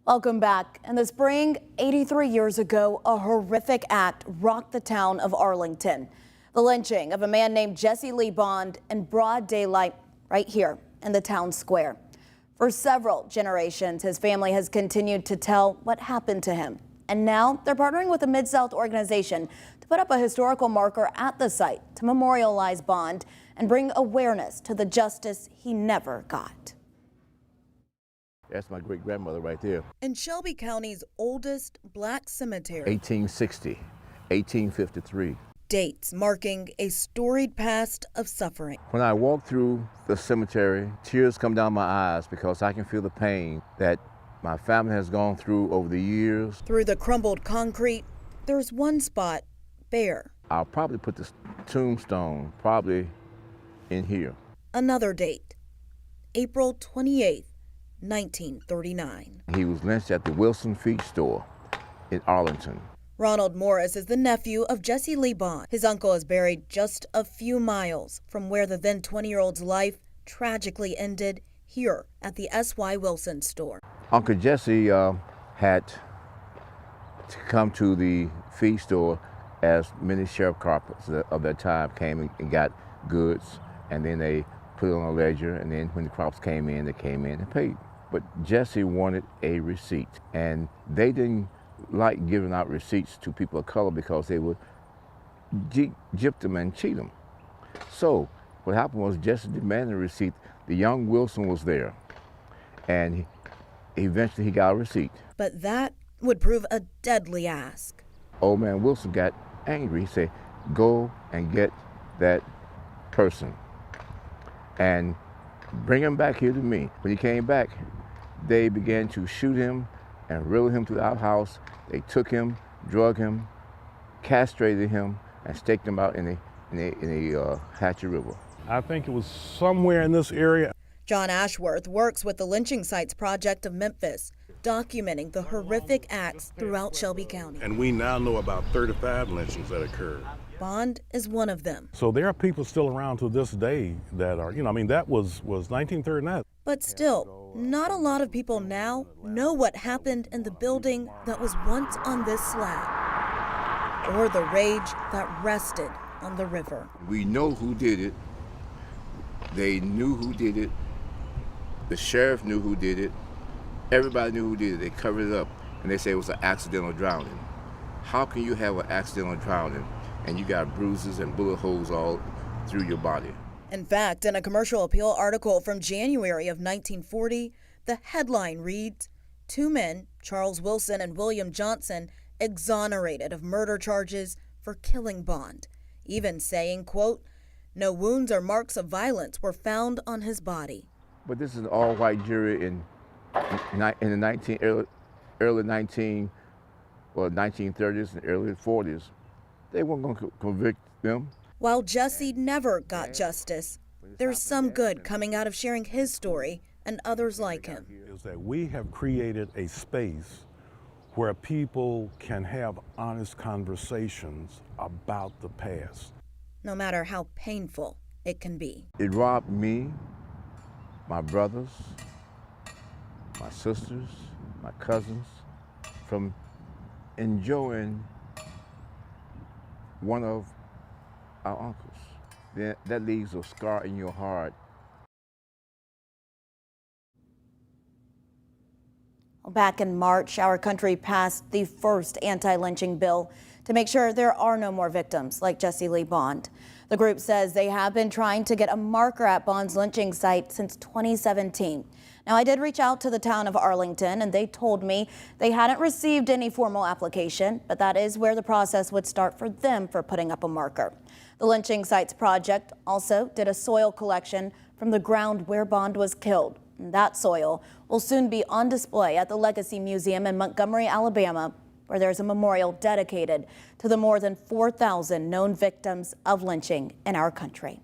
Welcome back. In the spring, 83 years ago, a horrific act rocked the town of Arlington. The lynching of a man named Jesse Lee Bond in broad daylight right here in the town square. For several generations, his family has continued to tell what happened to him. And now they're partnering with a Mid-South organization to put up a historical marker at the site to memorialize Bond and bring awareness to the justice he never got. That's my great-grandmother right there. In Shelby County's oldest black cemetery. 1860, 1853. Dates marking a storied past of suffering. When I walk through the cemetery, tears come down my eyes because I can feel the pain that my family has gone through over the years. Through the crumbled concrete, there's one spot bare. I'll probably put the tombstone probably in here. Another date, April 28th, 1939. He was lynched at the Wilson Feed Store in Arlington. Ronald Morris is the nephew of Jesse Lee Bond. His uncle is buried just a few miles from where the then 20-year-old's life tragically ended, here at the S.Y. Wilson store. Uncle Jesse had to come to the feed store as many sheriff corporals of that time came and got goods, and then they put it on a ledger, and then when the crops came in, they came in and paid. But Jesse wanted a receipt, and they didn't like giving out receipts to people of color because they would gyp them and cheat them. So what happened was Jesse demanded a receipt. The young Wilson was there, and eventually he got a receipt. But that would prove a deadly ask. Old man Wilson got angry. He said, "Go and get that person and bring him back here to me." When he came back, they began to shoot him and reel him to the outhouse. They took him, drug him, castrated him, and staked him out in the Hatchet River. I think it was somewhere in this area. John Ashworth works with the Lynching Sites Project of Memphis, documenting the horrific acts throughout Shelby County. And we now know about 35 lynchings that occurred. Bond is one of them. So there are people still around to this day that are, that was 1939. But still, not a lot of people now know what happened in the building that was once on this slab, or the rage that rested on the river. We know who did it. They knew who did it. The sheriff knew who did it. Everybody knew who did it. They covered it up, and they say it was an accidental drowning. How can you have an accidental drowning and you got bruises and bullet holes all through your body? In fact, in a commercial appeal article from January of 1940, the headline reads, "Two men, Charles Wilson and William Johnson, exonerated of murder charges for killing Bond," even saying, quote, "No wounds or marks of violence were found on his body." But this is an all-white jury in the early 1930s and early 40s. They weren't going to convict them. While Jesse never got justice, there's some good coming out of sharing his story and others like him. Is that we have created a space where people can have honest conversations about the past, no matter how painful it can be. It robbed me, my brothers, my sisters, my cousins, from enjoying one of our uncles. That leaves a scar in your heart. Back in March, our country passed the first anti-lynching bill to make sure there are no more victims like Jesse Lee Bond. The group says they have been trying to get a marker at Bond's lynching site since 2017. Now, I did reach out to the town of Arlington, and they told me they hadn't received any formal application, but that is where the process would start for them for putting up a marker. The Lynching Sites Project also did a soil collection from the ground where Bond was killed. And that soil will soon be on display at the Legacy Museum in Montgomery, Alabama, where there's a memorial dedicated to the more than 4,000 known victims of lynching in our country.